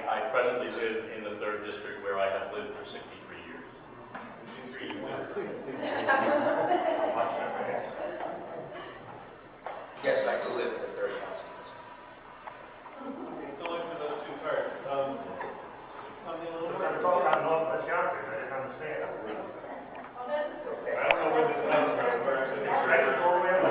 I presently live in the 3rd District where I have lived for 63 years. 63 years. Yes, I do live in the 3rd house. Okay, so look for those two cards. Something a little We're more. going to talk about Northwest Yonkers. I didn't understand. It's okay. I don't know where this comes from. We're actually It's right all the way up.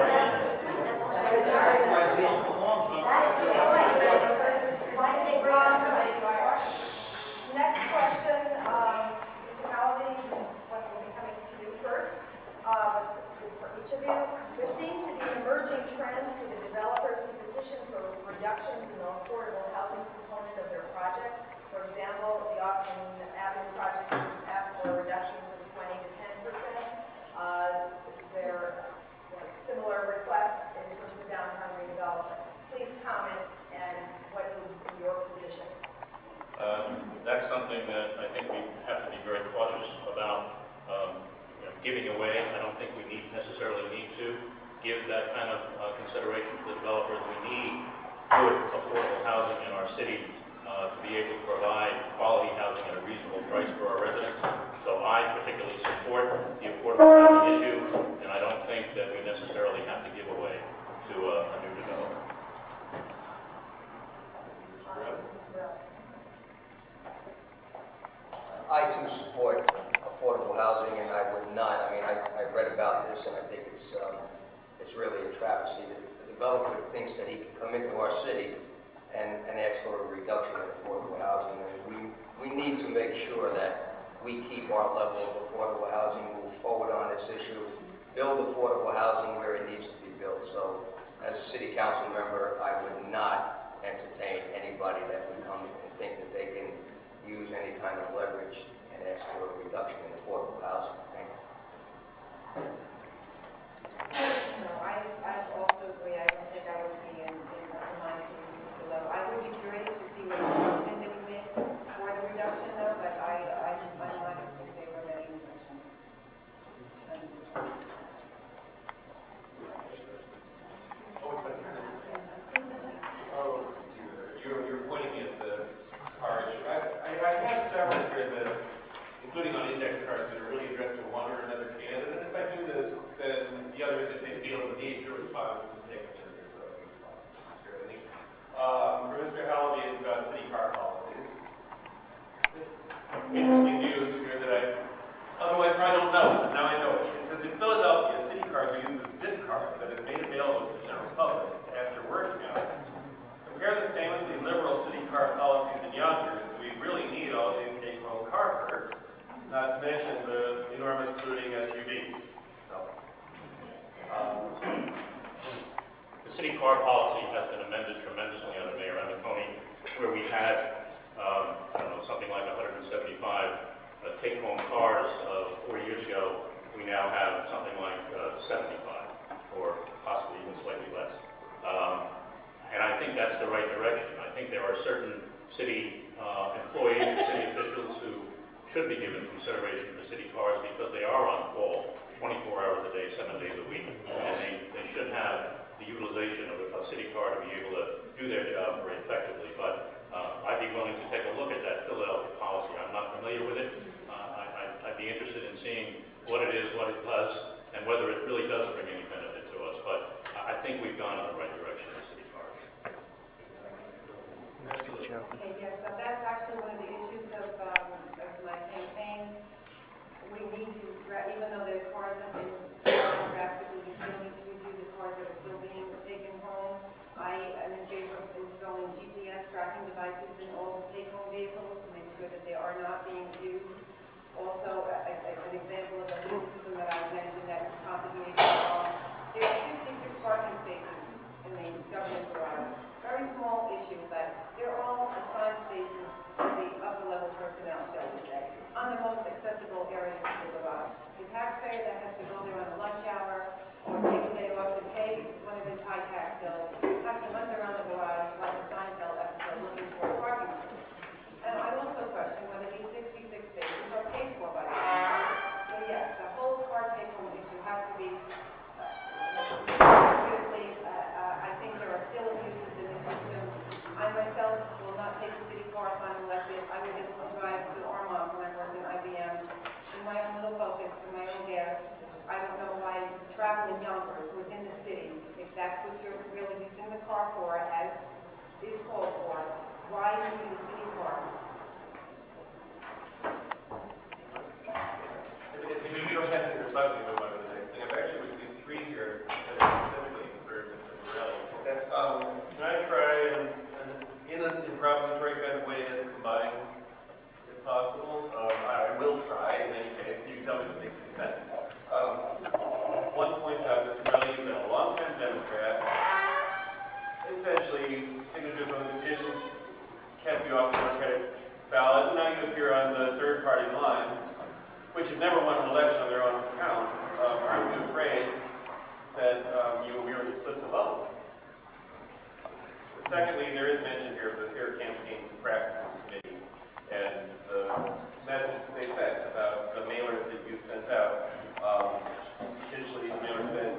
Next question, Mr. Halliday, is what we'll be coming to you first. For each of you, there seems to be an emerging trend for the developers to petition for reductions in the affordable housing component of their projects. For example, the Austin Avenue project just asked for a reduction from 20 to 10%. There are similar requests in terms of downtown redevelopment. Please comment and what would be your position? That's something that I think we have to be very cautious about giving away. I don't think we necessarily need to give that kind of consideration to the developers. We need good affordable housing in our city to be able to provide quality housing at a reasonable price for our residents. So I particularly support the affordable housing issue, and I don't think that we necessarily have to give away to a new developer. I too support affordable housing, and I would not. I mean, I read about this, and I think it's really a travesty that the developer thinks that he can come into our city and ask for a reduction in affordable housing. And we need to make sure that we keep our level of affordable housing, move forward on this issue, build affordable housing where it needs to be built. So, as a city council member, I would not entertain anybody that would come and think that they can use any kind of leverage and ask for a reduction in affordable housing. Thank you. No, I also agree. I don't think I would be in line to reduce the level. I would be curious to see what motion they would make for the reduction, though, but I'm not in favor of any reduction. You're pointing me at the cards. I have several here that, including on index cards, that are really addressed to one or another candidate. And if I do this, then the others, if they feel the need to respond, will take a minute or so to respond. Mr. Haley. For Mr. Halliday, it's about city car policies. Interesting news here that otherwise I don't know. Now I know it. It says in Philadelphia, city cars are used as zip cards that is made available to the general public after working hours. Compare the famously liberal city car policies in Yonkers. Do we really need all these take-home car perks? Not to mention the enormous polluting SUVs. So, The city car policy has been amended tremendously under Mayor Anaconi, where we had, I don't know, something like 175 take-home cars 4 years ago. We now have something like 75, or possibly even slightly less. And I think that's the right direction. I think there are certain city employees and city officials who should be given consideration for city cars because they are on call 24 hours a day, 7 days a week. And they should have the utilization of a city car to be able to do their job very effectively. But I'd be willing to take a look at that Philadelphia policy. I'm not familiar with it. I'd be interested in seeing what it is, what it does, and whether it really does bring any benefit to us. But I think we've gone in the right direction with city cars. Okay, yes, so that's actually one of the issues of my campaign. We need to, even though the cars have been drastically, we still need to review the cars that are still being taken home. I am in favor of installing GPS tracking devices in all take-home vehicles to make sure that they are not being used. Also, an example of a lead system that I mentioned that contributed there are 66 parking spaces in the government garage. Very small issue, but they're all assigned spaces to the upper level personnel, shall we say, on the most accessible areas of the garage. The taxpayer that has to go there on a lunch hour or take a day off to pay one of his high tax bills has to hunt around the garage like a Seinfeld episode looking for a parking space. And I also question whether these 66 spaces are paid for by the taxpayers. So yes, the whole car take-home issue has to be I think there are still abuses in the system. I myself will not take a city car cast you off the Democratic ballot, now you appear on the third-party lines, which have never won an election on their own account. Aren't you afraid that you will merely split the vote? Secondly, there is mention here of the Fair Campaign Practices Committee and the message that they sent about the mailer that you sent out. Initially, the mailer said,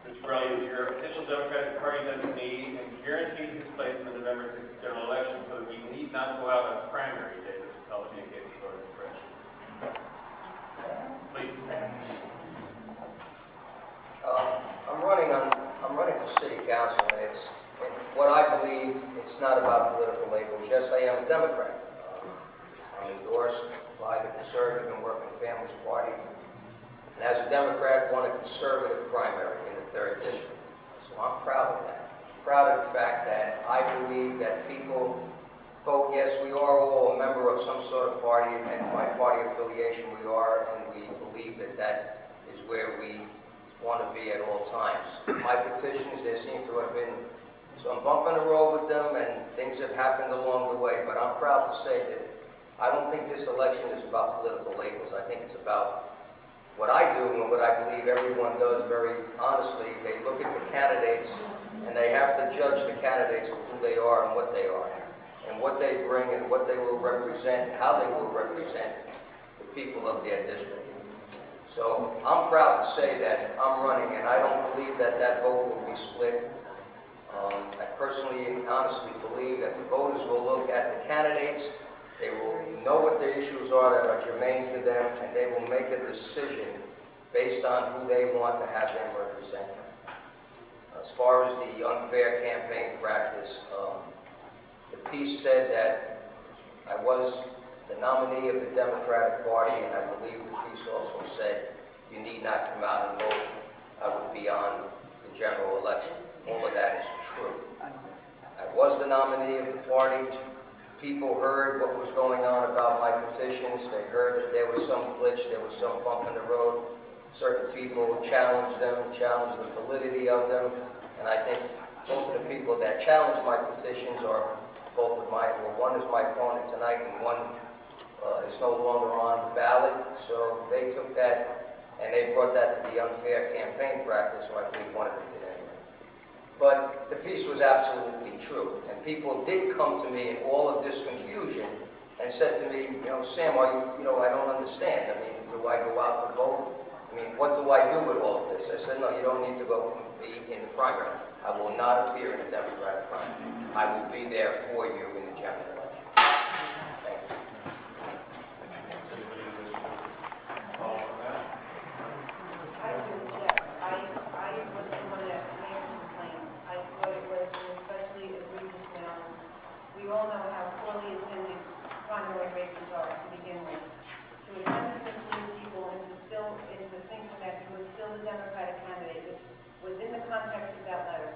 Mr. Borelli is your official Democratic Party designee and guaranteed his place in the November 6th general election so that we need not go out on primary day. This is telecommunications voter suppression. Please. I'm running for city council, and what I believe, it's not about political labels. Yes, I am a Democrat. I'm endorsed by the Conservative and Working Families Party. And as a Democrat, won a conservative primary in the 3rd district. So I'm proud of that. I'm proud of the fact that I believe that people vote, yes, we are all a member of some sort of party, and my party affiliation we are, and we believe that that is where we want to be at all times. My petitions, there seem to have been some bump in the road with them, and things have happened along the way, but I'm proud to say that I don't think this election is about political labels. I think it's about what I do and what I believe everyone does very honestly. They look at the candidates, and they have to judge the candidates for who they are and what they are, and what they bring and what they will represent, and how they will represent the people of their district. So I'm proud to say that I'm running, and I don't believe that that vote will be split. I personally and honestly believe that the voters will look at the candidates, they will know what the issues are that are germane to them, and they will make a decision based on who they want to have them represent them. As far as the unfair campaign practice, the piece said that I was the nominee of the Democratic Party, and I believe the piece also said you need not come out and vote. I would be on the general election. All of that is true. I was the nominee of the party. People heard what was going on about my petitions. They heard that there was some glitch, there was some bump in the road. Certain people challenged them, challenged the validity of them, and I think both of the people that challenged my petitions are both of my, well, one is my opponent tonight, and one is no longer on the ballot. So they took that and they brought that to the unfair campaign practice, so I believe one of them did anyway. But the piece was absolutely true, and people did come to me in all of this confusion and said to me, you know, Sam, I don't understand. I mean, do I go out to vote? I mean, what do I do with all of this? I said, no, you don't need to go be in the primary. I will not appear in the Democratic primary. I will be there for you in the general election. Thank you. I do, yes. I was the one that made a complaint. I thought it was especially egregious now. We all know how poorly attended primary races are to begin with. To attempt to mislead people into thinking that he was still the Democratic candidate, which was in the context of that letter.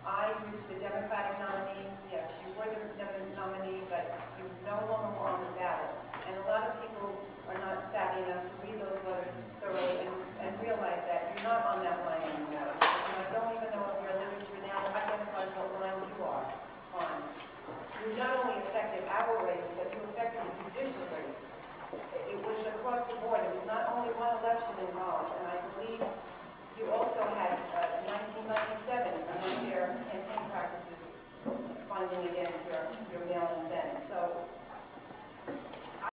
I, the Democratic nominee, yes, you were the Democratic nominee, but you no longer were on the ballot. And a lot of people are not savvy enough to read those letters thoroughly and realize that you're not on that line anymore. And I don't even know if your literature now identifies what line you are on. You not only affected our race, but you affected the judicial race. It was across the board. It was not only one election involved, and I believe you also had 1997 unfair campaign practices finding against your mail-in Senate. So